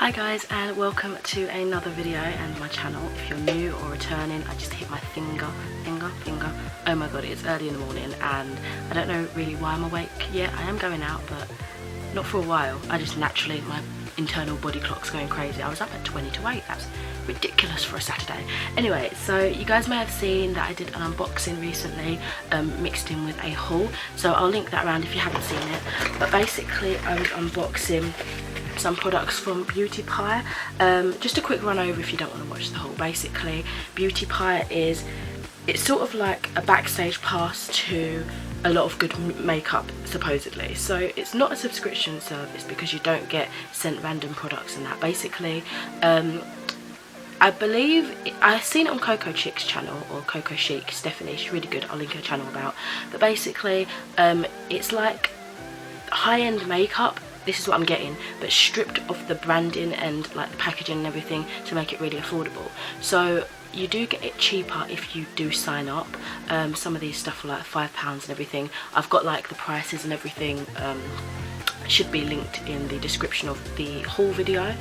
Hi guys, and welcome to another video and my channel. If you're new or returning, I just hit my finger. Oh my god, it's early in the morning and I don't know really why I'm awake yet. I am going out, but not for a while. I just naturally, my internal body clock's going crazy. I was up at 20 to 8. That's ridiculous for a Saturday. Anyway, so you guys may have seen that I did an unboxing recently, mixed in with a haul. So I'll link that around if you haven't seen it. But basically, I was unboxing some products from Howdee-haie. Just a quick run over if you don't want to watch the whole. Basically, Howdee-haie it's sort of like a backstage pass to a lot of good makeup, supposedly. So it's not a subscription service because you don't get sent random products and that. Basically, I believe I've seen it on Coco Chick's channel, or Coco Chic, Stephanie, she's really good, I'll link her channel about. But basically, it's like high-end makeup. This is what I'm getting, but stripped of the branding and like the packaging and everything to make it really affordable. So you do get it cheaper if you do sign up. Some of these stuff are like £5 and everything. I've got like the prices and everything, should be linked in the description of the haul video.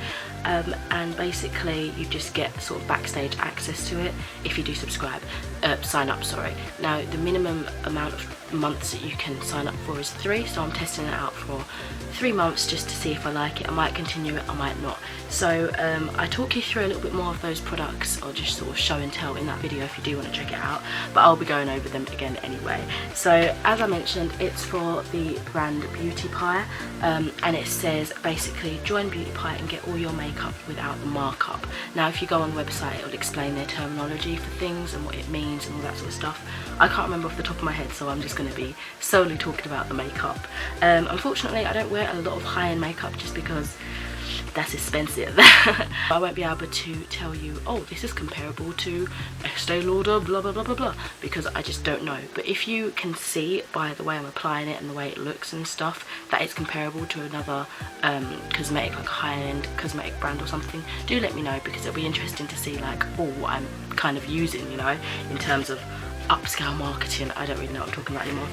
And basically you just get sort of backstage access to it if you do sign up, sorry. Now the minimum amount of months that you can sign up for is 3, so I'm testing it out for 3 months just to see if I like it. I might continue it, I might not. So I talk you through a little bit more of those products, or just sort of show and tell in that video if you do want to check it out, but I'll be going over them again anyway. So as I mentioned, it's for the brand Howdee-haie, and it says basically join Howdee-haie and get all your makeup without the markup. Now if you go on the website, it will explain their terminology for things and what it means and all that sort of stuff. I can't remember off the top of my head, so I'm just going to be solely talking about the makeup. Unfortunately, I don't wear a lot of high-end makeup just because that's expensive. I won't be able to tell you, oh, this is comparable to Estee Lauder, blah blah blah blah blah, because I just don't know. But if you can see by the way I'm applying it and the way it looks and stuff that it's comparable to another cosmetic, like a high-end cosmetic brand or something, do let me know, because it'll be interesting to see like, oh, what I'm kind of using, you know, in terms of upscale marketing. I don't really know what I'm talking about anymore.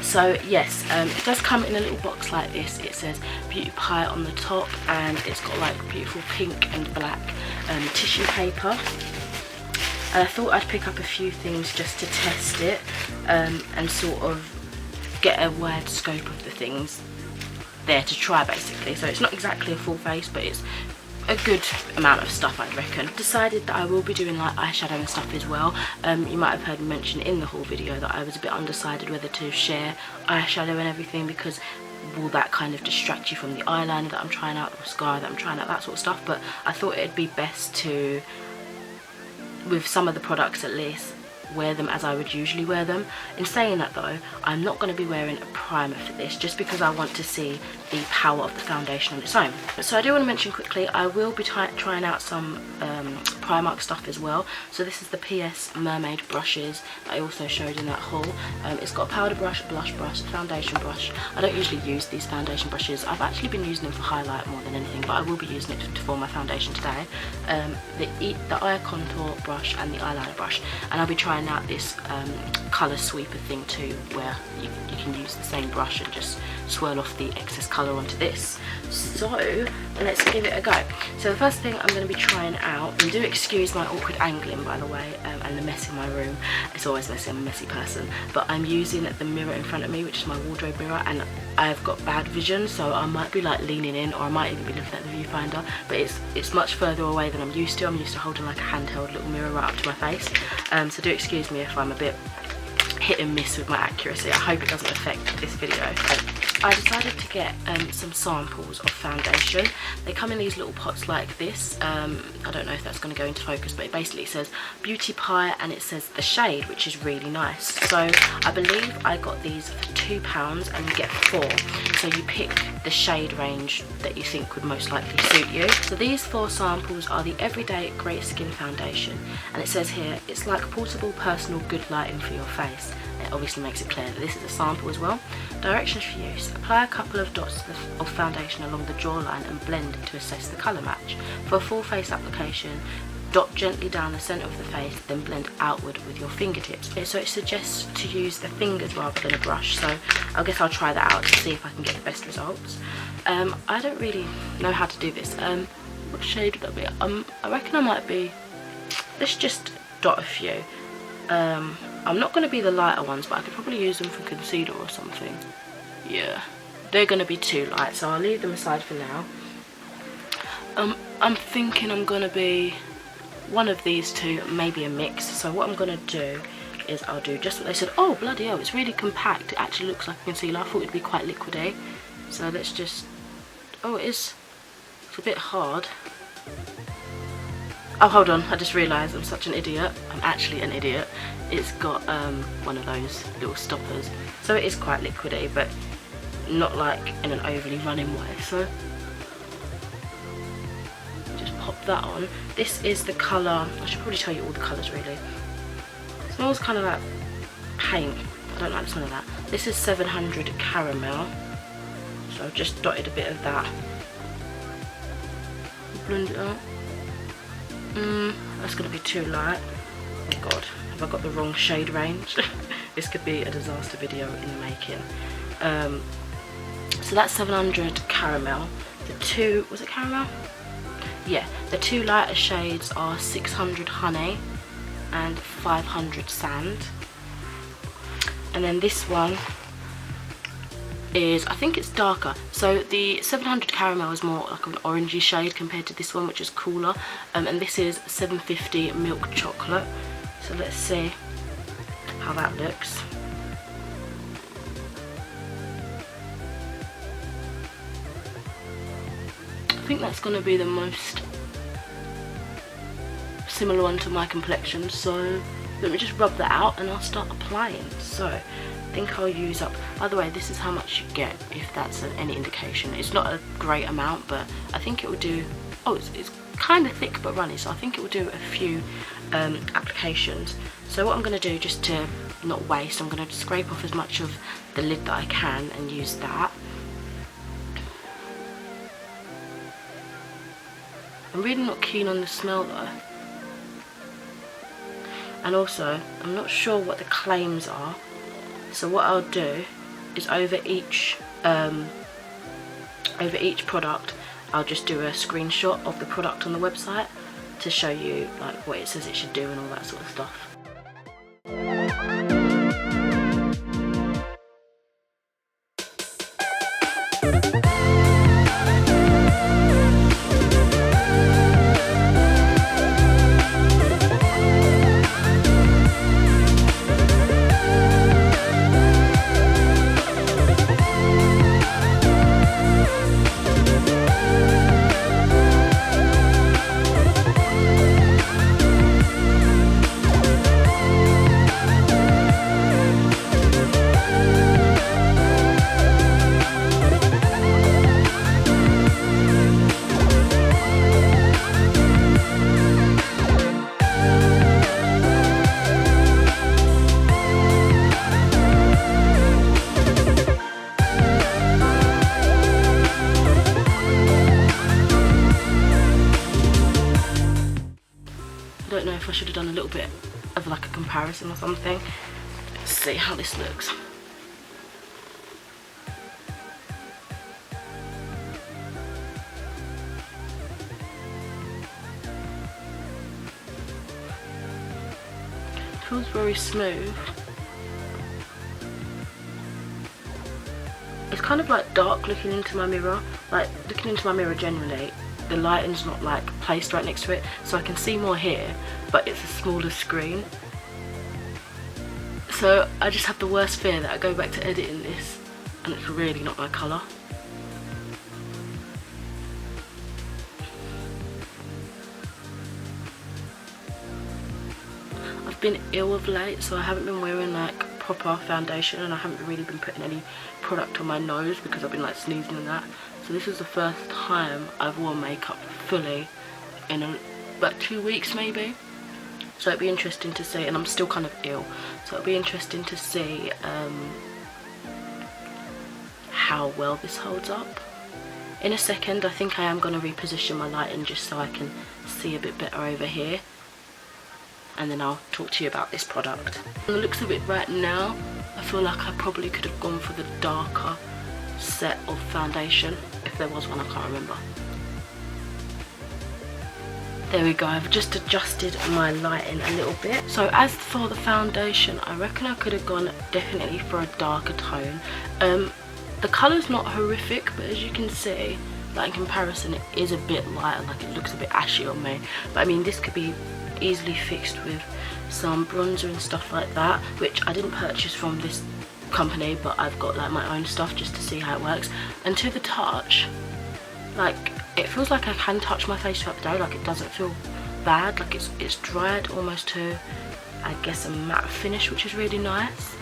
So yes, it does come in a little box like this. It says Howdee-haie on the top, and it's got like beautiful pink and black tissue paper. And I thought I'd pick up a few things just to test it, and sort of get a wide scope of the things there to try basically. So it's not exactly a full face, but it's a good amount of stuff, I reckon. Decided that I will be doing like eyeshadow and stuff as well. You might have heard me mention in the haul video that I was a bit undecided whether to share eyeshadow and everything, because will that kind of distract you from the eyeliner that I'm trying out, the mascara that I'm trying out, that sort of stuff. But I thought it'd be best to, with some of the products at least, wear them as I would usually wear them. In saying that though, I'm not going to be wearing a primer for this, just because I want to see the power of the foundation on its own. So I do want to mention quickly, I will be trying out some Primark stuff as well. So this is the P.S. mermaid brushes I also showed in that haul. It's got a powder brush, blush brush, foundation brush. I don't usually use these foundation brushes. I've actually been using them for highlight more than anything, but I will be using it to form my foundation today. The eye contour brush and the eyeliner brush, and I'll be trying out this colour sweeper thing too, where you can use the same brush and just swirl off the excess colour onto this. So let's give it a go. So the first thing I'm going to be trying out, and do excuse my awkward angling by the way, and the mess in my room. It's always messy, I'm a messy person, but I'm using the mirror in front of me, which is my wardrobe mirror, and I've got bad vision, so I might be like leaning in, or I might even be looking at the viewfinder, but it's much further away than I'm used to. I'm used to holding like a handheld little mirror right up to my face, so do excuse me if I'm a bit hit and miss with my accuracy. I hope it doesn't affect this video. I decided to get some samples of foundation. They come in these little pots like this. I don't know if that's going to go into focus, but it basically says Howdee-haie and it says the shade, which is really nice. So I believe I got these for £2 and you get 4. So you pick the shade range that you think would most likely suit you. So these 4 samples are the Everyday Great Skin Foundation, and it says here it's like portable personal good lighting for your face. It obviously makes it clear that this is a sample as well. Directions for use: apply a couple of dots of foundation along the jawline and blend to assess the colour match. For a full face application, dot gently down the centre of the face, then blend outward with your fingertips. Okay, so it suggests to use the fingers rather than a brush, so I guess I'll try that out to see if I can get the best results. I don't really know how to do this. What shade would that be? I reckon I might be, let's just dot a few. I'm not going to be the lighter ones, but I could probably use them for concealer or something. Yeah, they're going to be too light, so I'll leave them aside for now. I'm thinking I'm going to be one of these two, maybe a mix. So what I'm going to do is I'll do just what they said. Oh, bloody hell, it's really compact. It actually looks like a concealer. I thought it'd be quite liquidy. So let's just, oh, it's a bit hard. Oh, hold on, I just realised I'm such an idiot. I'm actually an idiot. It's got one of those little stoppers. So it is quite liquidy, but not like in an overly running way. So just pop that on. This is the colour, I should probably tell you all the colours really. It smells kind of like paint. I don't like the smell of that. This is 700 Caramel. So I've just dotted a bit of that. Blend it out. That's going to be too light. Oh god, have I got the wrong shade range? This could be a disaster video in the making. So that's 700 Caramel. The two, was it Caramel? Yeah, the two lighter shades are 600 Honey and 500 Sand. And then this one is, I think it's darker. So the 700 Caramel is more like an orangey shade compared to this one, which is cooler. And this is 750 Milk Chocolate. So let's see how that looks. I think that's going to be the most similar one to my complexion. So let me just rub that out and I'll start applying. So I think I'll use up, by the way, this is how much you get, if that's any indication. It's not a great amount, but I think it will do, oh, it's kind of thick but runny, so I think it will do a few applications. So what I'm going to do, just to not waste, I'm going to scrape off as much of the lid that I can and use that. I'm really not keen on the smell though. And also, I'm not sure what the claims are. So what I'll do is over each product, I'll just do a screenshot of the product on the website to show you like what it says it should do and all that sort of stuff. I don't know if I should have done a little bit of like a comparison or something. Let's see how this looks. It feels very smooth. It's kind of like dark looking into my mirror. Like looking into my mirror generally, the lighting's not like placed right next to it, so I can see more here, but it's a smaller screen. So I just have the worst fear that I go back to editing this and it's really not my colour. I've been ill of late, so I haven't been wearing like proper foundation, and I haven't really been putting any product on my nose because I've been like sneezing and that. So this is the first time I've worn makeup fully in about 2 weeks maybe. So it'd be interesting to see, and I'm still kind of ill, so it'll be interesting to see how well this holds up in a second I think I am going to reposition my lighting just so I can see a bit better over here, and then I'll talk to you about this product. From the looks of it right now, I feel like I probably could have gone for the darker set of foundation, if there was one, I can't remember. There we go, I've just adjusted my lighting a little bit. So as for the foundation, I reckon I could have gone definitely for a darker tone. The colour's not horrific, but as you can see, like in comparison, it is a bit lighter, like it looks a bit ashy on me. But I mean, this could be easily fixed with some bronzer and stuff like that, which I didn't purchase from this company, but I've got like my own stuff just to see how it works. And to the touch, like, it feels like I can touch my face throughout the day, like it doesn't feel bad, like it's dried almost to, I guess, a matte finish, which is really nice,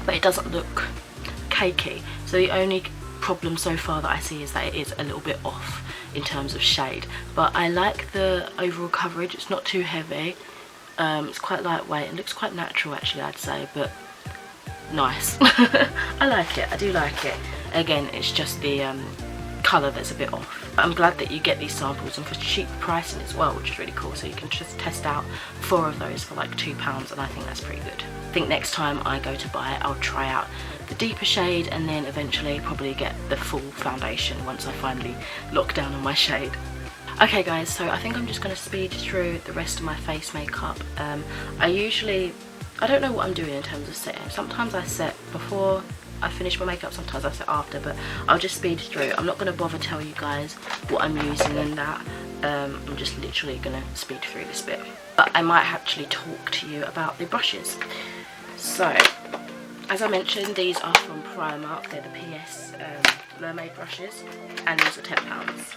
but it doesn't look cakey. So the only problem so far that I see is that it is a little bit off in terms of shade, but I like the overall coverage. It's not too heavy, it's quite lightweight, it looks quite natural actually, I'd say, but nice. I like it, I do like it. Again, it's just the colour that's a bit off. I'm glad that you get these samples and for cheap pricing as well, which is really cool. So you can just test out 4 of those for like £2, and I think that's pretty good. I think next time I go to buy it, I'll try out the deeper shade and then eventually probably get the full foundation once I finally lock down on my shade. Okay guys, so I think I'm just going to speed through the rest of my face makeup. I don't know what I'm doing in terms of setting. Sometimes I set before I finish my makeup, sometimes I set after, but I'll just speed through. I'm not going to bother tell you guys what I'm using and that. I'm just literally going to speed through this bit. But I might actually talk to you about the brushes. So, as I mentioned, these are from Primark. They're the P.S. mermaid brushes, and these are £10.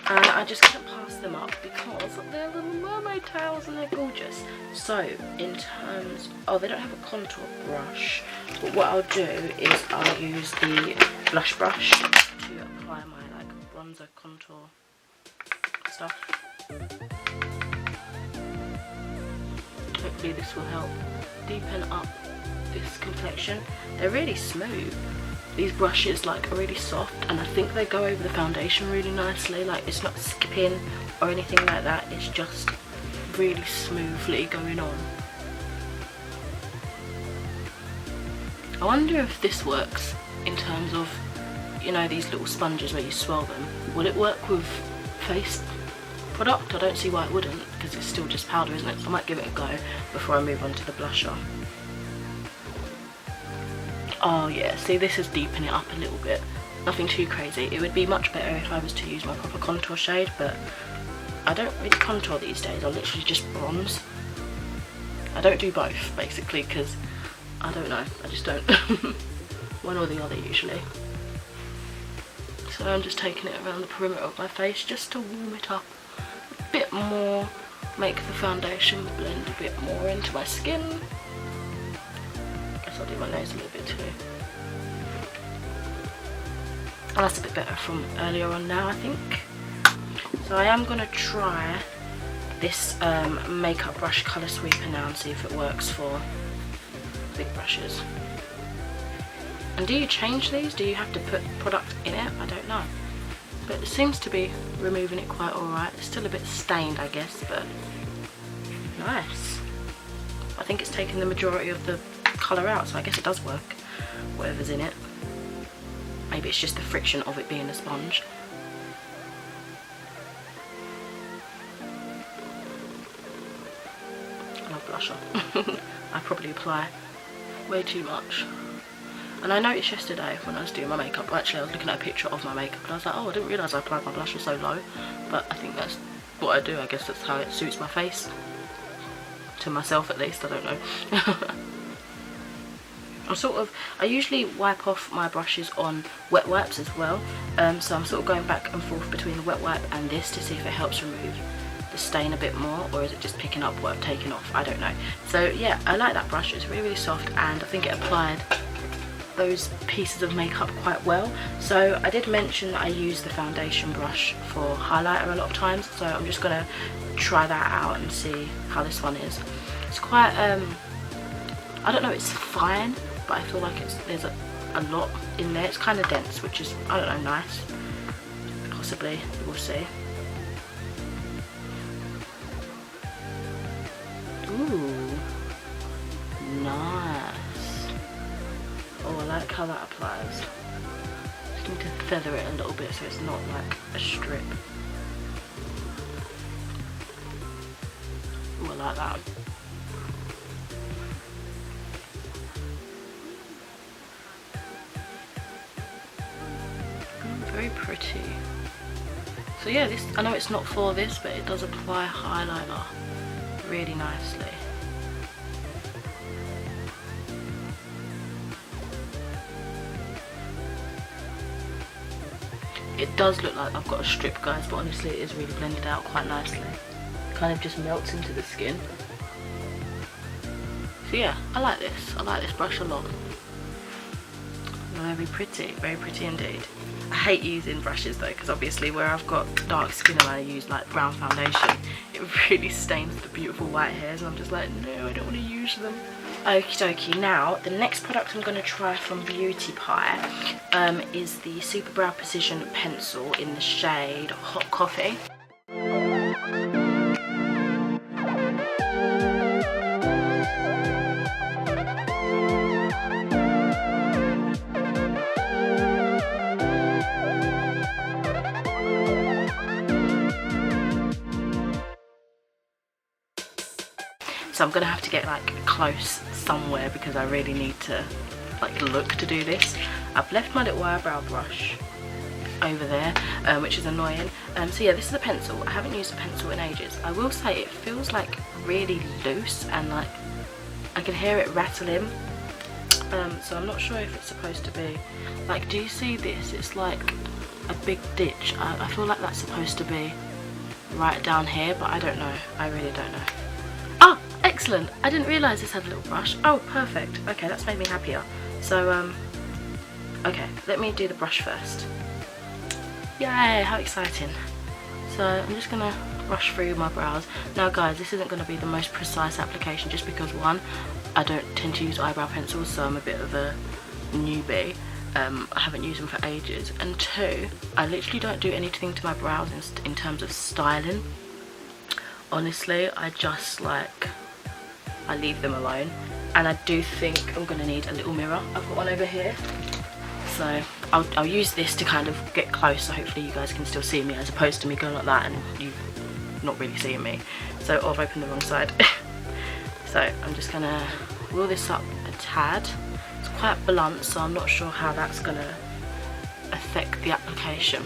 And I just couldn't pass them up because they're little mermaid tails and they're gorgeous. So in terms, oh, they don't have a contour brush, but what I'll do is I'll use the blush brush to apply my like bronzer contour stuff. Hopefully this will help deepen up this complexion. They're really smooth. These brushes like are really soft, and I think they go over the foundation really nicely. Like, it's not skipping or anything like that, it's just really smoothly going on. I wonder if this works in terms of, you know, these little sponges where you swirl them. Will it work with face product? I don't see why it wouldn't, because it's still just powder, isn't it? So I might give it a go before I move on to the blusher. Oh yeah, see, this is deepening it up a little bit. Nothing too crazy. It would be much better if I was to use my proper contour shade, but I don't really contour these days. I literally just bronze. I don't do both, basically, because I don't know. I just don't. One or the other, usually. So I'm just taking it around the perimeter of my face just to warm it up a bit more, make the foundation blend a bit more into my skin. I'll do my nose a little bit too. And that's a bit better from earlier on now, I think. So I am going to try this makeup brush colour sweeper now and see if it works for big brushes. And do you change these? Do you have to put product in it? I don't know. But it seems to be removing it quite alright. It's still a bit stained, I guess, but nice. I think it's taken the majority of the colour out, so I guess it does work, whatever's in it. Maybe it's just the friction of it being a sponge. I love blusher. I probably apply way too much. And I noticed yesterday when I was doing my makeup, actually I was looking at a picture of my makeup and I was like, oh, I didn't realise I applied my blusher so low. But I think that's what I do. I guess that's how it suits my face. To myself at least, I don't know. I usually wipe off my brushes on wet wipes as well, so I'm sort of going back and forth between the wet wipe and this to see if it helps remove the stain a bit more, or is it just picking up what I've taken off, I don't know. So yeah, I like that brush, it's really, really soft, and I think it applied those pieces of makeup quite well. So I did mention that I use the foundation brush for highlighter a lot of times, so I'm just going to try that out and see how this one is. It's quite, I don't know, it's fine, but I feel like there's a a lot in there. It's kind of dense, which is, I don't know, nice. Possibly, we'll see. Ooh, nice. Oh, I like how that applies. Just need to feather it a little bit so it's not like a strip. Ooh, I like that. Very pretty. So yeah, this, I know it's not for this, but it does apply highlighter really nicely. It does look like I've got a strip, guys, but honestly it is really blended out quite nicely. Kind of just melts into the skin. So yeah, I like this brush a lot. Very pretty indeed. I hate using brushes though, because obviously where I've got dark skin and I use like brown foundation, it really stains the beautiful white hairs, and I'm just like, no, I don't want to use them. Okie dokie. Now the next product I'm going to try from Beauty Pie is the Super Brow Precision Pencil in the shade Hot Coffee. So I'm gonna have to get like close somewhere because I really need to like look to do this. I've left my little eyebrow brush over there, which is annoying. So yeah, this is a pencil. I haven't used a pencil in ages. I will say it feels like really loose and like I can hear it rattling. So I'm not sure if it's supposed to be like, do you see this? It's like a big ditch. I feel like that's supposed to be right down here, but I don't know. I really don't know. Oh, excellent. I didn't realise this had a little brush. Oh, perfect. Okay, that's made me happier. So, okay, let me do the brush first. Yay, how exciting. So I'm just going to brush through my brows. Now guys, this isn't going to be the most precise application just because one, I don't tend to use eyebrow pencils, so I'm a bit of a newbie. I haven't used them for ages. And two, I literally don't do anything to my brows in terms of styling. Honestly, I just like, I leave them alone. And I do think I'm going to need a little mirror. I've got one over here. So I'll use this to kind of get close, so hopefully you guys can still see me, as opposed to me going like that and you not really seeing me. So I've opened the wrong side. So I'm just going to roll this up a tad. It's quite blunt, so I'm not sure how that's going to affect the application.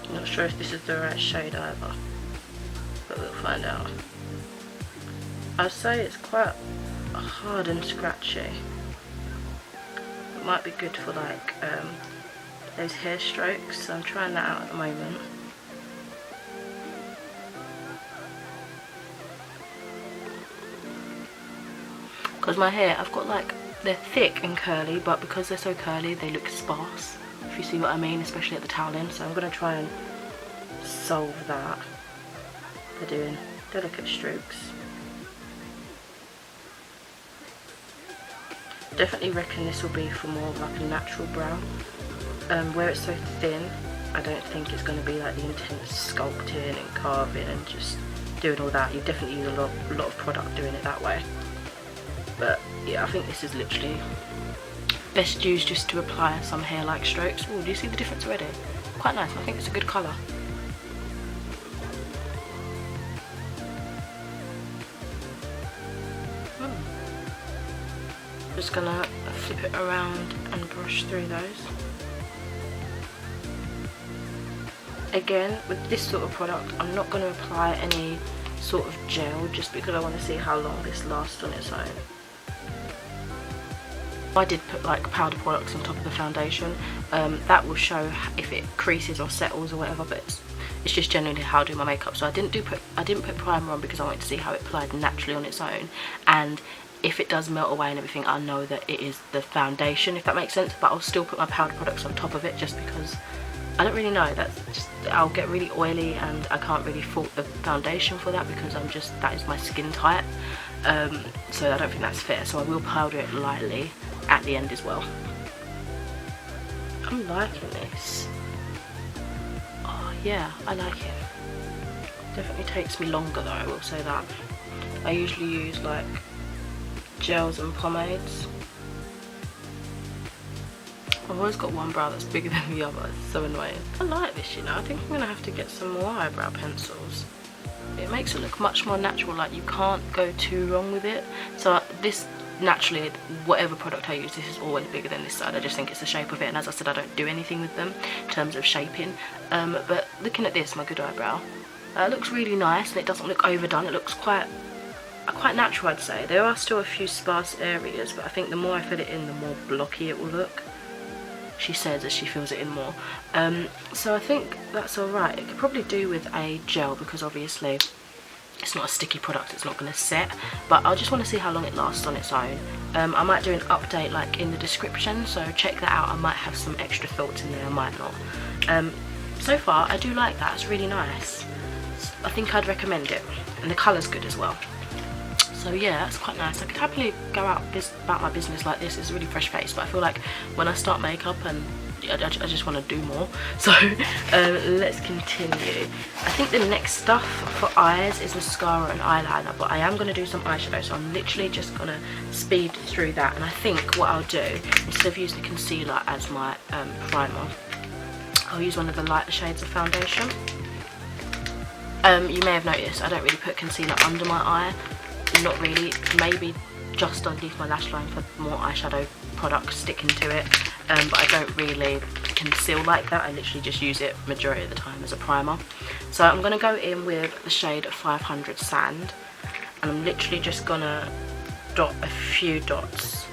I'm not sure if this is the right shade either, but we'll find out. I'd say it's quite hard and scratchy. It might be good for like those hair strokes, so I'm trying that out at the moment. Because my hair, I've got like, they're thick and curly, but because they're so curly they look sparse, if you see what I mean, especially at the towel end. So I'm going to try and solve that by doing delicate strokes. Definitely reckon this will be for more of like a natural brow. Where it's so thin, I don't think it's going to be like the intense sculpting and carving and just doing all that. You definitely use a lot of product doing it that way. But yeah, I think this is literally best used just to apply some hair-like strokes. Oh, do you see the difference already? Quite nice. I think it's a good colour. Just gonna flip it around and brush through those. Again, with this sort of product, I'm not going to apply any sort of gel just because I want to see how long this lasts on its own. I did put like powder products on top of the foundation. That will show if it creases or settles or whatever, but it's just generally how I do my makeup. So I didn't put primer on because I wanted to see how it applied naturally on its own, and if it does melt away and everything, I'll know that it is the foundation, if that makes sense. But I'll still put my powder products on top of it just because I don't really know, that's just, I'll get really oily and I can't really fault the foundation for that because that is my skin type. So I don't think that's fair, so I will powder it lightly at the end as well. I'm liking this. Oh yeah, I like it. Definitely takes me longer though, I will say that. I usually use like gels and pomades. I've always got one brow that's bigger than the other, it's so annoying. I like this, you know. I think I'm gonna have to get some more eyebrow pencils. It makes it look much more natural, like you can't go too wrong with it. So this, naturally, whatever product I use, this is always bigger than this side. I just think it's the shape of it, and as I said, I don't do anything with them in terms of shaping. But looking at this, my good eyebrow, it looks really nice and it doesn't look overdone. It looks quite natural, I'd say. There are still a few sparse areas, but I think the more I fill it in, the more blocky it will look. She says as she fills it in more. So I think that's alright. It could probably do with a gel because obviously it's not a sticky product, it's not going to set, but I just want to see how long it lasts on its own. I might do an update like in the description, so check that out. I might have some extra thoughts in there, I might not. So far I do like that, it's really nice. I think I'd recommend it, and the colour's good as well. So yeah, that's quite nice. I could happily go out about my business like this. It's a really fresh face, but I feel like when I start makeup and I just want to do more. So let's continue. I think the next stuff for eyes is mascara and eyeliner, but I am going to do some eyeshadow, so I'm literally just going to speed through that. And I think what I'll do, instead of using the concealer as my primer, I'll use one of the lighter shades of foundation. You may have noticed I don't really put concealer under my eye. Not really, maybe just underneath my lash line for more eyeshadow products sticking to it, but I don't really conceal like that. I literally just use it majority of the time as a primer. So I'm going to go in with the shade 500 Sand, and I'm literally just going to dot a few dots,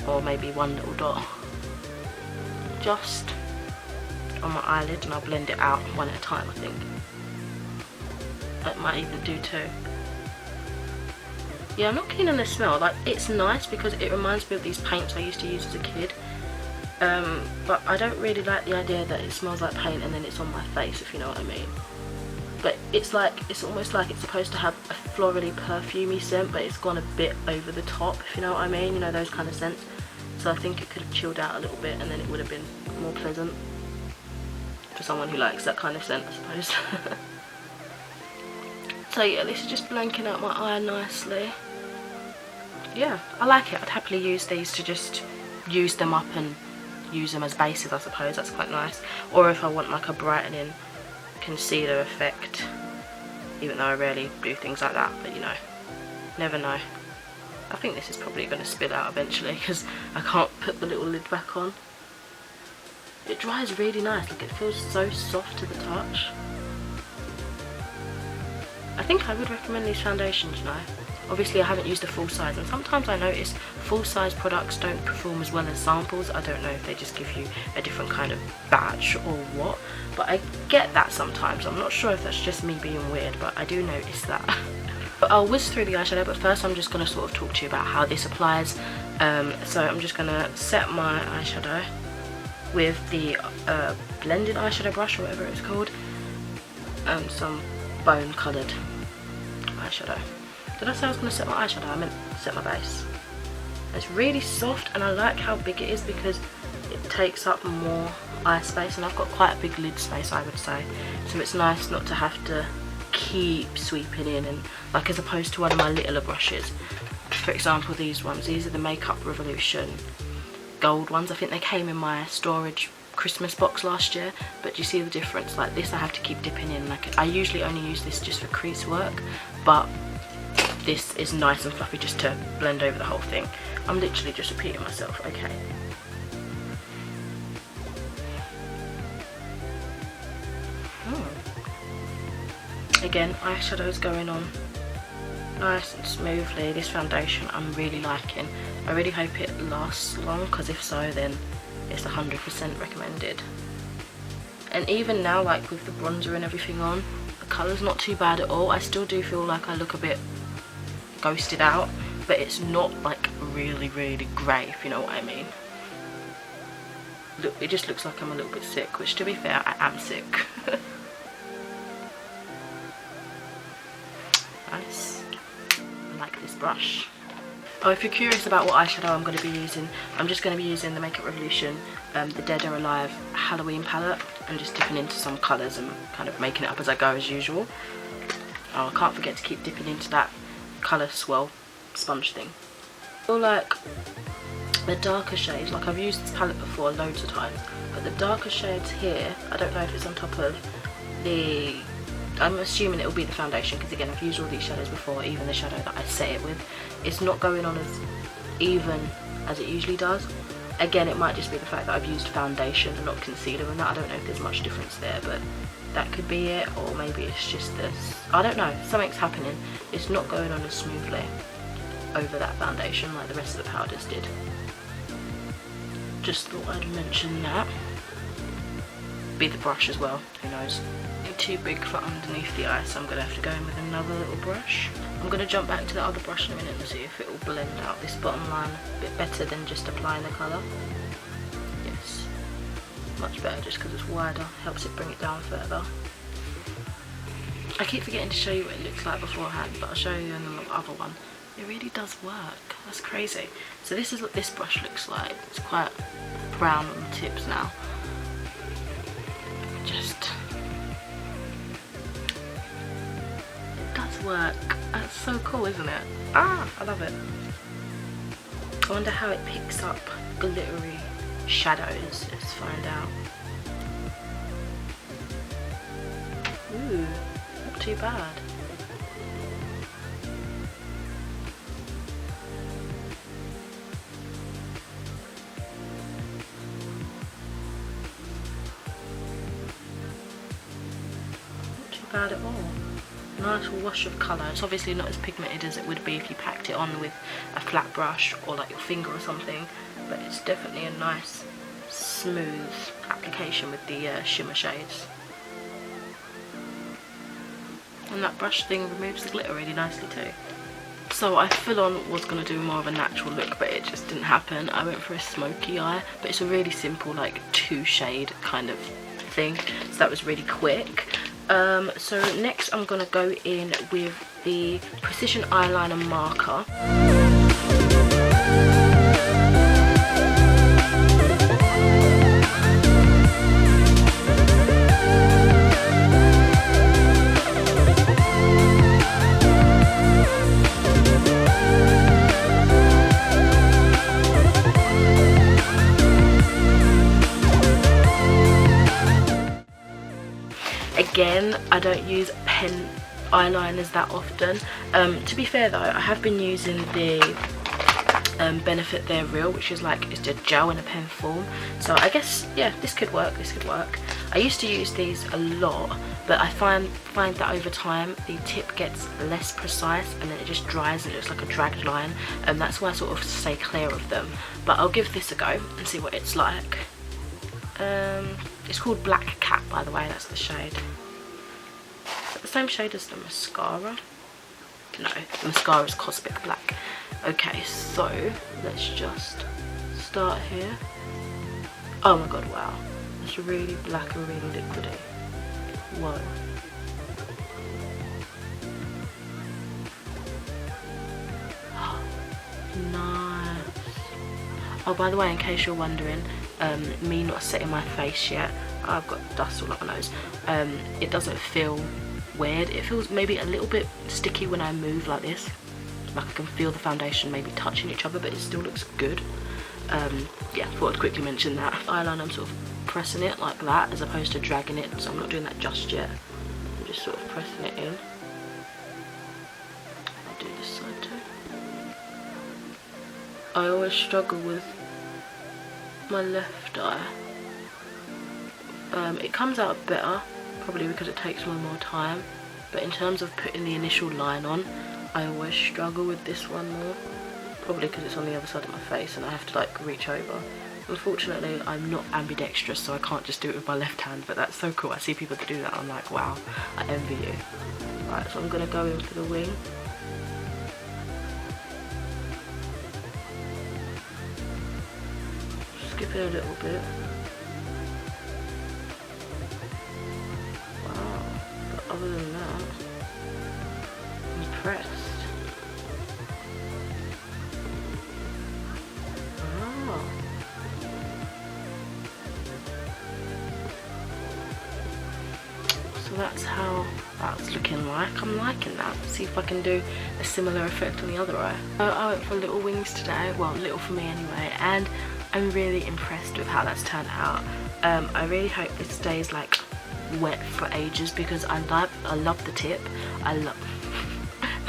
or maybe one little dot, just on my eyelid, and I'll blend it out one at a time. I think that might even do two. Yeah, I'm not keen on the smell. Like, it's nice because it reminds me of these paints I used to use as a kid. But I don't really like the idea that it smells like paint and then it's on my face, if you know what I mean. But it's almost like it's supposed to have a florally perfumey scent, but it's gone a bit over the top, if you know what I mean. You know, those kind of scents. So I think it could have chilled out a little bit and then it would have been more pleasant for someone who likes that kind of scent, I suppose. So yeah, this is just blanking out my eye nicely. Yeah, I like it. I'd happily use these to just use them up and use them as bases, I suppose. That's quite nice. Or if I want like a brightening concealer effect, even though I rarely do things like that, but you know, never know. I think this is probably going to spill out eventually because I can't put the little lid back on. It dries really nice, like it feels so soft to the touch. I think I would recommend these foundations, you know. Obviously I haven't used a full size, and sometimes I notice full size products don't perform as well as samples. I don't know if they just give you a different kind of batch or what, but I get that sometimes. I'm not sure if that's just me being weird, but I do notice that. But I'll whiz through the eyeshadow, but first I'm just going to sort of talk to you about how this applies. So I'm just going to set my eyeshadow with the blending eyeshadow brush, or whatever it's called, some bone coloured eyeshadow. Did I say I was going to set my eyeshadow? I meant set my base. It's really soft, and I like how big it is because it takes up more eye space, and I've got quite a big lid space, I would say, so it's nice not to have to keep sweeping in, and like as opposed to one of my littler brushes. For example, these ones, these are the Makeup Revolution gold ones. I think they came in my storage Christmas box last year, but do you see the difference? Like this I have to keep dipping in. Like I usually only use this just for crease work, but this is nice and fluffy just to blend over the whole thing. I'm literally just repeating myself, okay. Again, eyeshadow's going on nice and smoothly. This foundation I'm really liking. I really hope it lasts long, because if so then it's 100% recommended. And even now, like with the bronzer and everything on, the colour's not too bad at all. I still do feel like I look a bit ghosted out, but it's not like really grey, if you know what I mean. Look, it just looks like I'm a little bit sick, which to be fair, I am sick. Nice. I like this brush. Oh, if you're curious about what eyeshadow I'm going to be using, I'm just going to be using the Makeup Revolution, the Dead or Alive Halloween palette, and just dipping into some colours and kind of making it up as I go as usual. Oh, I can't forget to keep dipping into that colour swirl sponge thing. I feel like the darker shades, like I've used this palette before loads of times, but the darker shades here, I don't know if it's on top of the, I'm assuming it will be the foundation, because again I've used all these shadows before, even the shadow that I set it with, it's not going on as even as it usually does. Again, it might just be the fact that I've used foundation and not concealer and that. I don't know if there's much difference there, but that could be it, or maybe it's just this, I don't know, something's happening. It's not going on as smoothly over that foundation like the rest of the powders did. Just thought I'd mention that. Be the brush as well, who knows. Too big for underneath the eye, so I'm going to have to go in with another little brush. I'm going to jump back to the other brush in a minute and see if it will blend out this bottom line a bit better than just applying the colour. Yes, much better just because it's wider, helps it bring it down further. I keep forgetting to show you what it looks like beforehand, but I'll show you in the other one. It really does work, that's crazy. So this is what this brush looks like. It's quite brown on the tips now. Just work. That's so cool, isn't it? Ah, I love it. I wonder how it picks up glittery shadows. Let's find out. Ooh, not too bad. Not too bad at all. Nice wash of colour. It's obviously not as pigmented as it would be if you packed it on with a flat brush or like your finger or something, but it's definitely a nice smooth application with the shimmer shades. And that brush thing removes the glitter really nicely too. So I full on was going to do more of a natural look, but it just didn't happen. I went for a smoky eye, but it's a really simple like 2-shade kind of thing, so that was really quick. So next I'm going to go in with the Precision Eyeliner Marker. Again, I don't use pen eyeliners that often. To be fair though, I have been using the Benefit They're Real, which is like, it's a gel in a pen form. So I guess, yeah, this could work, this could work. I used to use these a lot, but I find that over time the tip gets less precise and then it just dries and it looks like a dragged line, and that's why I sort of stay clear of them. But I'll give this a go and see what it's like. It's called Black Cat, by the way, that's the shade. Is it the same shade as the mascara? No, the mascara is Cosmic Black. Okay, so let's just start here. Oh my god, wow. It's really black and really liquidy. Whoa. Nice. Oh, by the way, in case you're wondering, me not setting my face yet, I've got dust all up my nose, it doesn't feel weird. It feels maybe a little bit sticky when I move like this, like I can feel the foundation maybe touching each other, but it still looks good. Yeah, thought I'd quickly mention that. Eyeliner, I'm sort of pressing it like that as opposed to dragging it, so I'm not doing that just yet. I'm just sort of pressing it in. I'll do this side too. I always struggle with my left eye. It comes out better, probably because it takes more time, but in terms of putting the initial line on, I always struggle with this one more, probably because it's on the other side of my face and I have to like reach over. Unfortunately, I'm not ambidextrous, so I can't just do it with my left hand, but that's so cool. I see people that do that, I'm like, wow, I envy you. Right, so I'm gonna go in for the wing. Skip it a little bit. other than that, I'm impressed. Oh. So that's how that's looking like. I'm liking that. See if I can do a similar effect on the other eye. I went for little wings today, well, little for me anyway, and I'm really impressed with how that's turned out. I really hope it stays like wet for ages because I love the tip. I love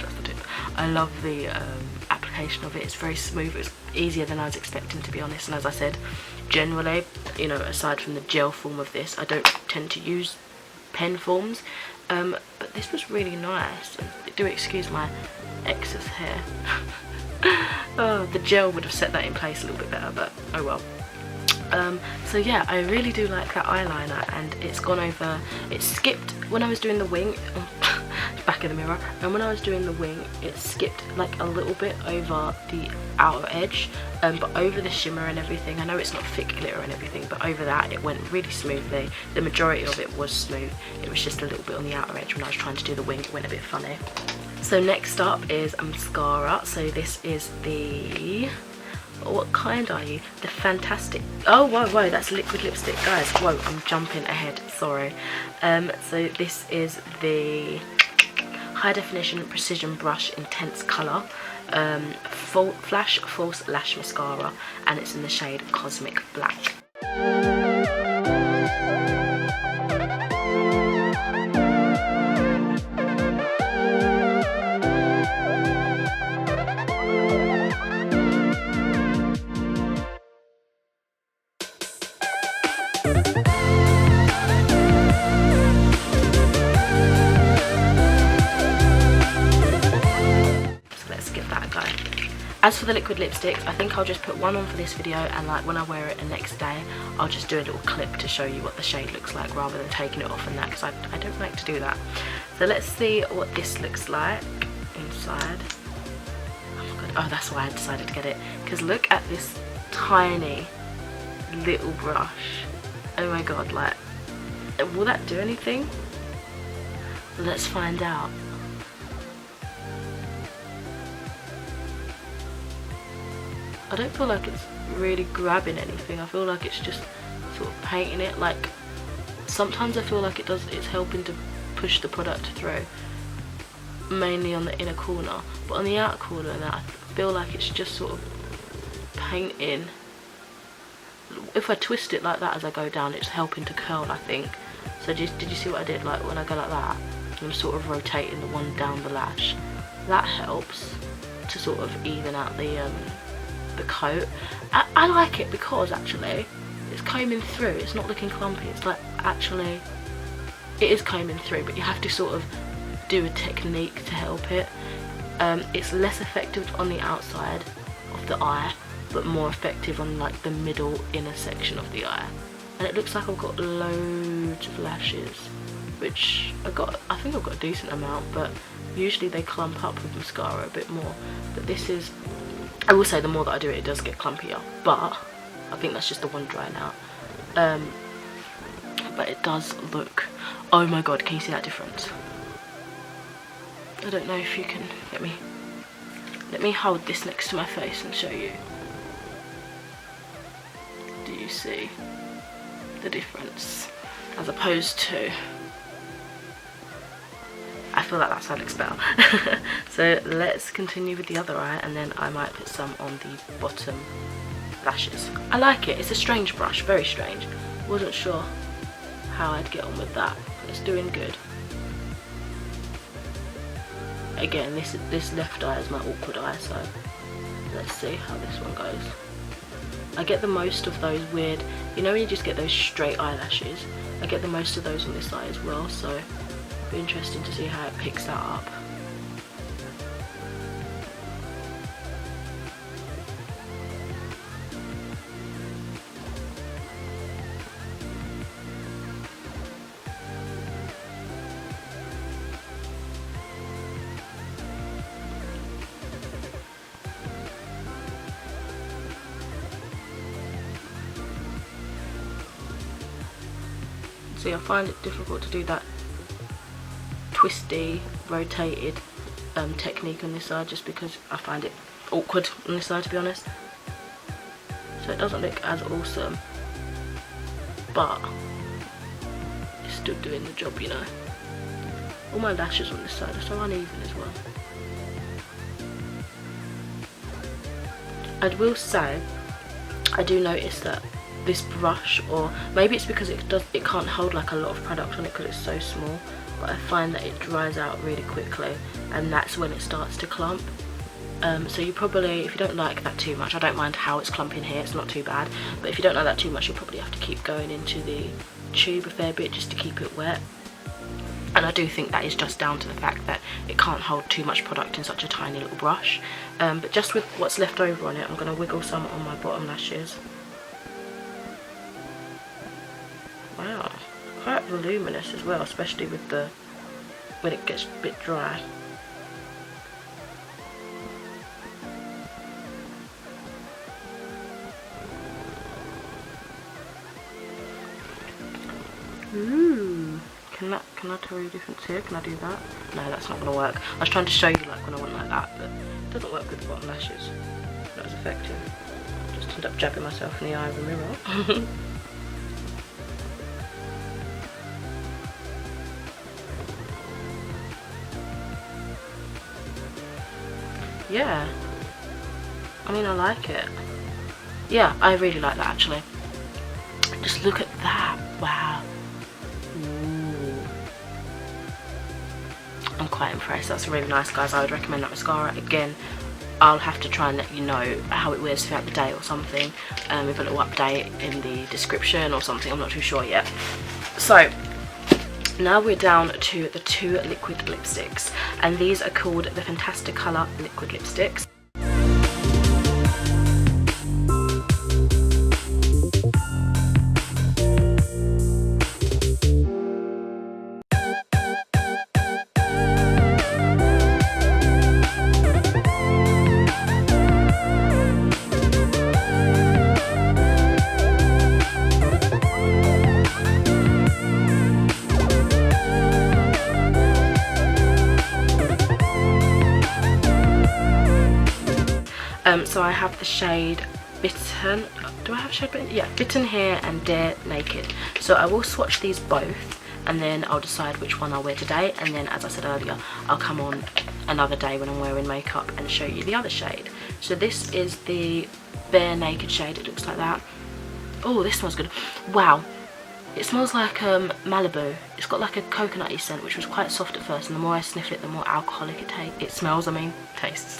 that's the tip. I love the application of it. It's very smooth. It's easier than I was expecting, to be honest. And as I said, generally, you know, aside from the gel form of this, I don't tend to use pen forms. But this was really nice. And do excuse my excess hair. Oh, the gel would have set that in place a little bit better, but oh well. So yeah, I really do like that eyeliner, and it's gone over, it skipped when I was doing the wing, back of the mirror, and when I was doing the wing it skipped like a little bit over the outer edge, but over the shimmer and everything, I know it's not thick glitter and everything, but over that it went really smoothly. The majority of it was smooth, it was just a little bit on the outer edge when I was trying to do the wing, it went a bit funny. So next up is a mascara. So this is the, what kind are you? The Fantastic, oh whoa, that's liquid lipstick, guys. Whoa, I'm jumping ahead, sorry. So this is the High Definition Precision Brush Intense Colour Flash False Lash Mascara, and it's in the shade Cosmic Black. As for the liquid lipstick, I think I'll just put one on for this video, and like when I wear it the next day, I'll just do a little clip to show you what the shade looks like rather than taking it off and that, because I don't like to do that. So let's see what this looks like inside. Oh my god, oh that's why I decided to get it, because look at this tiny little brush. Oh my god, like, will that do anything? Let's find out. I don't feel like it's really grabbing anything. I feel like it's just sort of painting it. Like sometimes I feel like it's helping to push the product through, mainly on the inner corner, but on the outer corner and that, I feel like it's just sort of painting. If I twist it like that as I go down, it's helping to curl, I think. So did you see what I did? Like when I go like that, I'm sort of rotating the one down the lash. That helps to sort of even out the coat. I like it because actually it's combing through, it's not looking clumpy, it's like actually it is combing through, but you have to sort of do a technique to help it. It's less effective on the outside of the eye, but more effective on like the middle inner section of the eye. And it looks like I've got loads of lashes, which I think I've got a decent amount, but usually they clump up with mascara a bit more. But this is, I will say the more that I do it, it does get clumpier, but I think that's just the one drying out. But it does look, oh my god, can you see that difference? I don't know if you can get me. Let me hold this next to my face and show you. Do you see the difference? As opposed to, I feel like that's how it looks better. So let's continue with the other eye, and then I might put some on the bottom lashes. I like it. It's a strange brush, very strange. Wasn't sure how I'd get on with that. It's doing good. Again, this left eye is my awkward eye, so let's see how this one goes. I get the most of those weird, you know when you just get those straight eyelashes? I get the most of those on this eye as well, so it'll be interesting to see how it picks that up. See, I find it difficult to do that twisty, rotated technique on this side, just because I find it awkward on this side, to be honest. So it doesn't look as awesome, but it's still doing the job, you know. All my lashes on this side are so uneven as well. I will say, I do notice that this brush, or maybe it's because it can't hold like a lot of product on it because it's so small, but I find that it dries out really quickly, and that's when it starts to clump. So you probably, if you don't like that too much, I don't mind how it's clumping here, it's not too bad, but if you don't like that too much, you'll probably have to keep going into the tube a fair bit just to keep it wet. And I do think that is just down to the fact that it can't hold too much product in such a tiny little brush. But just with what's left over on it, I'm going to wiggle some on my bottom lashes. Wow, quite voluminous as well, especially with when it gets a bit dry. Ooh, can I tell you the difference here? Can I do that? No, that's not gonna work. I was trying to show you like when I went like that, but it doesn't work with the bottom lashes. Not as effective. Just end up jabbing myself in the eye of the mirror. Yeah, I mean, I like it. Yeah, I really like that actually. Just look at that. Wow. Ooh. I'm quite impressed. That's really nice, guys. I would recommend that mascara. Again, I'll have to try and let you know how it wears throughout the day or something, with a little update in the description or something. I'm not too sure yet. So now we're down to the 2 liquid lipsticks, and these are called the Fantasticolour liquid lipsticks. So I have the shade Bitten. Do I have shade Bitten? Yeah, Bitten Here and Dare Naked. So I will swatch these both, and then I'll decide which one I'll wear today, and then, as I said earlier, I'll come on another day when I'm wearing makeup and show you the other shade. So this is the Bare Naked shade. It looks like that. Oh, this smells good. Wow, it smells like Malibu. It's got like a coconutty scent, which was quite soft at first, and the more I sniff it, the more alcoholic it smells. I mean, tastes.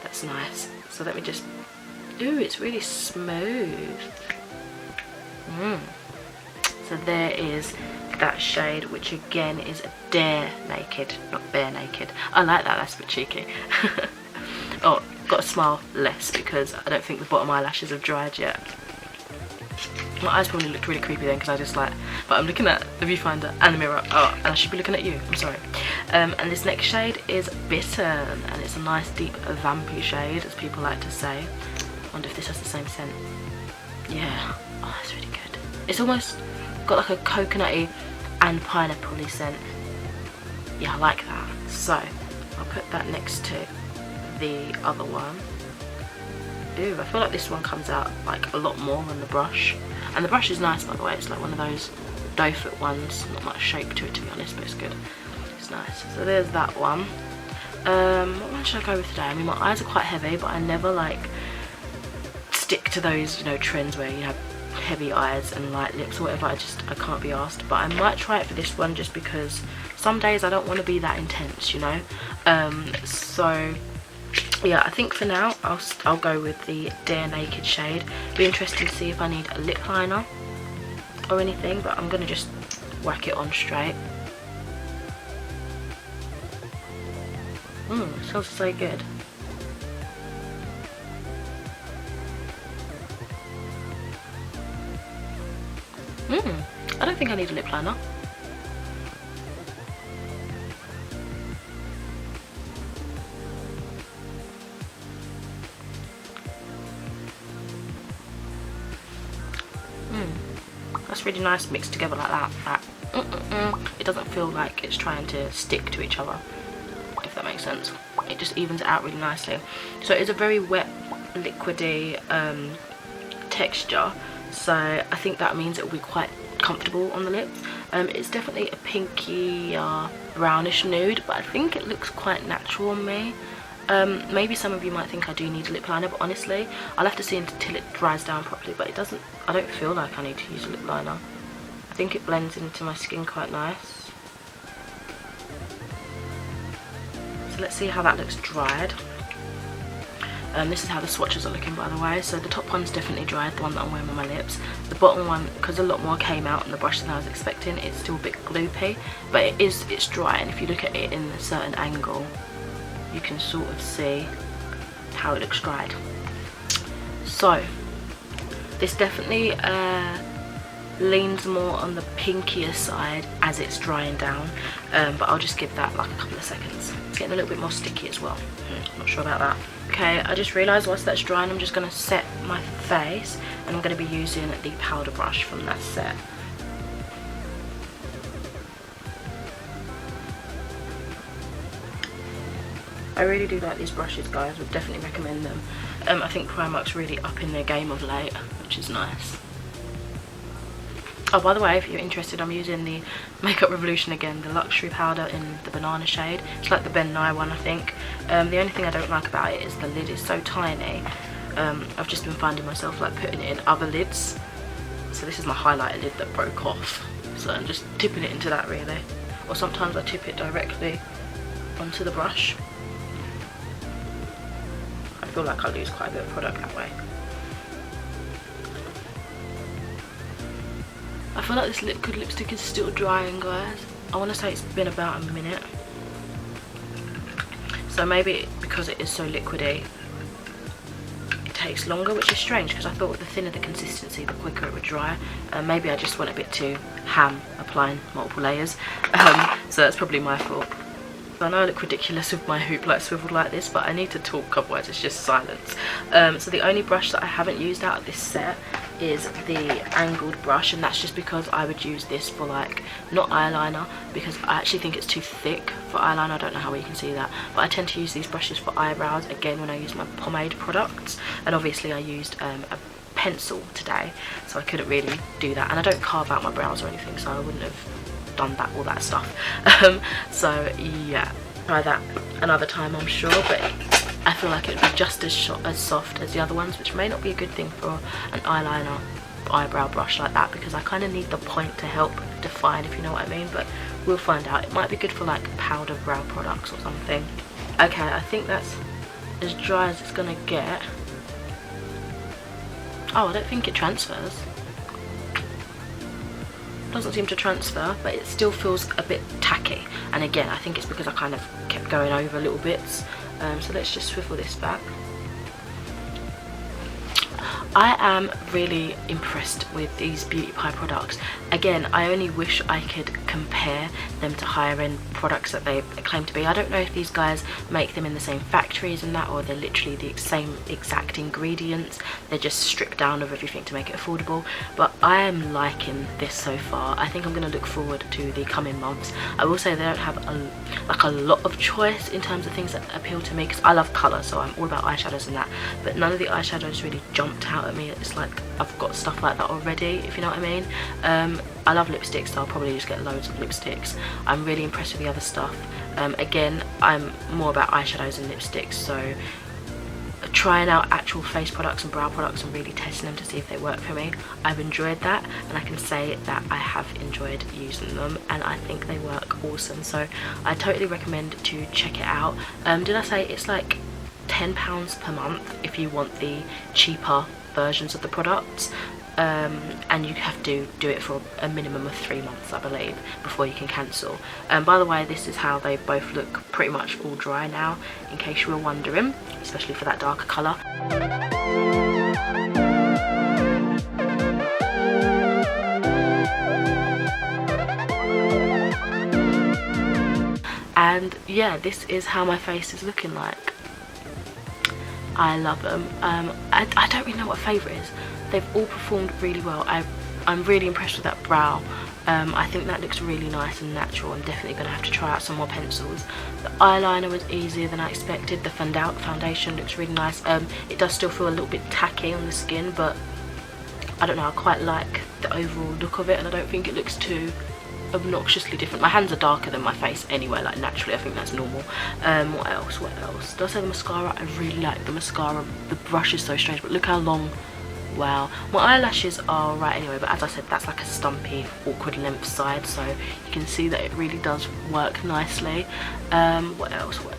That's nice. So let me just, ooh, it's really smooth. So there is that shade, which again is Dare Naked, not Bare Naked. I like that, that's a bit cheeky. Oh, got to smile less because I don't think the bottom eyelashes have dried yet. My eyes probably looked really creepy then because I just like, but I'm looking at the viewfinder and the mirror. Oh, and I should be looking at you, I'm sorry. And this next shade is Bitten, and it's a nice deep vampy shade, as people like to say. I wonder if this has the same scent. Yeah, oh, that's really good. It's almost got like a coconutty and pineapple-y scent. Yeah, I like that. So I'll put that next to the other one. Ooh, I feel like this one comes out like a lot more than the brush. And the brush is nice, by the way. It's like one of those doe foot ones. Not much shape to it, to be honest, but it's good. It's nice. So there's that one. What one should I go with today? I mean, my eyes are quite heavy, but I never like stick to those, you know, trends where you have heavy eyes and light lips or whatever. I can't be asked. But I might try it for this one just because some days I don't want to be that intense, you know. So yeah, I think for now I'll go with the Dare Naked shade. Be interesting to see if I need a lip liner or anything, but I'm gonna just whack it on straight. It smells so good. I don't think I need a lip liner. That's really nice mixed together like that. it doesn't feel like it's trying to stick to each other, if that makes sense. It just evens it out really nicely. So it's a very wet, liquidy texture, so I think that means it will be quite comfortable on the lips. It's definitely a pinky brownish nude, but I think it looks quite natural on me. Maybe some of you might think I do need a lip liner, but honestly I'll have to see until it dries down properly, but I don't feel like I need to use a lip liner. I think it blends into my skin quite nice. So let's see how that looks dried. This is how the swatches are looking, by the way. So the top one's definitely dried, the one that I'm wearing on my lips. The bottom one, because a lot more came out on the brush than I was expecting, it's still a bit gloopy, but it's dry, and if you look at it in a certain angle you can sort of see how it looks dried. So this definitely leans more on the pinkier side as it's drying down, but I'll just give that like a couple of seconds. It's getting a little bit more sticky as well. Not sure about that. Okay, I just realised whilst that's drying I'm just going to set my face, and I'm going to be using the powder brush from that set. I really do like these brushes, guys. Would definitely recommend them. I think Primark's really up in their game of late, which is nice. Oh, by the way, if you're interested, I'm using the Makeup Revolution again, the luxury powder in the banana shade. It's like the Ben Nye one, I think. The only thing I don't like about it is the lid is so tiny. I've just been finding myself like putting it in other lids. So this is my highlighter lid that broke off. So I'm just tipping it into that, really. Or sometimes I tip it directly onto the brush. I feel like I lose quite a bit of product that way. I feel like this liquid lipstick is still drying, guys. I want to say it's been about a minute. So maybe because it is so liquidy, it takes longer, which is strange because I thought the thinner the consistency, the quicker it would dry. Maybe I just went a bit too ham applying multiple layers. So that's probably my fault. I know I look ridiculous with my hoop light swiveled like this, but I need to talk, otherwise it's just silence. So the only brush that I haven't used out of this set is the angled brush, and that's just because I would use this for like, not eyeliner, because I actually think it's too thick for eyeliner. I don't know how well you can see that, but I tend to use these brushes for eyebrows, again when I use my pomade products, and obviously I used a pencil today, so I couldn't really do that, and I don't carve out my brows or anything, so I wouldn't have done that, all that stuff. So yeah, try that another time I'm sure, but I feel like it would be just as soft as the other ones, which may not be a good thing for an eyeliner eyebrow brush like that, because I kind of need the point to help define, if you know what I mean, but we'll find out. It might be good for like powder brow products or something. Okay, I think that's as dry as it's gonna get. Oh, I don't think it transfers. Doesn't seem to transfer, but it still feels a bit tacky, and again I think it's because I kind of kept going over little bits. So let's just swivel this back. I am really impressed with these Beauty Pie products. Again, I only wish I could compare them to higher end products that they claim to be. I don't know if these guys make them in the same factories and that, or they're literally the same exact ingredients. They're just stripped down of everything to make it affordable. But I am liking this so far. I think I'm going to look forward to the coming months. I will say they don't have a lot of choice in terms of things that appeal to me, because I love colour, so I'm all about eyeshadows and that. But none of the eyeshadows really jumped out at me. It's like I've got stuff like that already, if you know what I mean. I love lipsticks, so I'll probably just get loads of lipsticks. I'm really impressed with the other stuff. Again, I'm more about eyeshadows and lipsticks, so trying out actual face products and brow products and really testing them to see if they work for me, I've enjoyed that, and I can say that I have enjoyed using them, and I think they work awesome. So I totally recommend to check it out. Did I say it's like £10 per month if you want the cheaper versions of the products, and you have to do it for a minimum of 3 months, I believe, before you can cancel. By the way, this is how they both look, pretty much all dry now, in case you were wondering, especially for that darker colour. And yeah, this is how my face is looking like. I love them. I don't really know what favourite is. They've all performed really well. I I'm really impressed with that brow. I think that looks really nice and natural. I'm definitely going to have to try out some more pencils. The eyeliner was easier than I expected. The foundation looks really nice. It does still feel a little bit tacky on the skin, but I don't know, I quite like the overall look of it, and I don't think it looks too obnoxiously different. My hands are darker than my face anyway, like naturally, I think that's normal. What else? Did I say the mascara? I really like the mascara. The brush is so strange, but look how long. Wow, my eyelashes are right anyway, but as I said, that's like a stumpy, awkward length side, so you can see that it really does work nicely. What else? I'm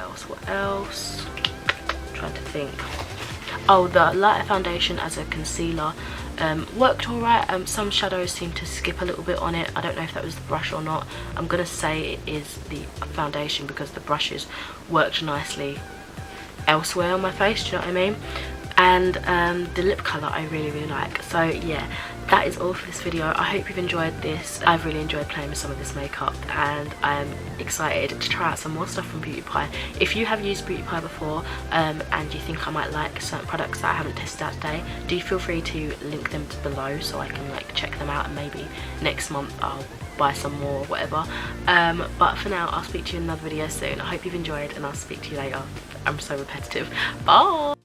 trying to think. Oh, the lighter foundation as a concealer worked alright. Some shadows seem to skip a little bit on it. I don't know if that was the brush or not. I'm gonna say it is the foundation because the brushes worked nicely elsewhere on my face, do you know what I mean? And the lip colour I really like. So yeah, that is all for this video. I hope you've enjoyed this. I've really enjoyed playing with some of this makeup, and I'm excited to try out some more stuff from Beauty Pie. If you have used Beauty Pie before and you think I might like certain products that I haven't tested out today, do feel free to link them below so I can like check them out, and maybe next month I'll buy some more or whatever. But for now, I'll speak to you in another video soon. I hope you've enjoyed, and I'll speak to you later. I'm so repetitive. Bye.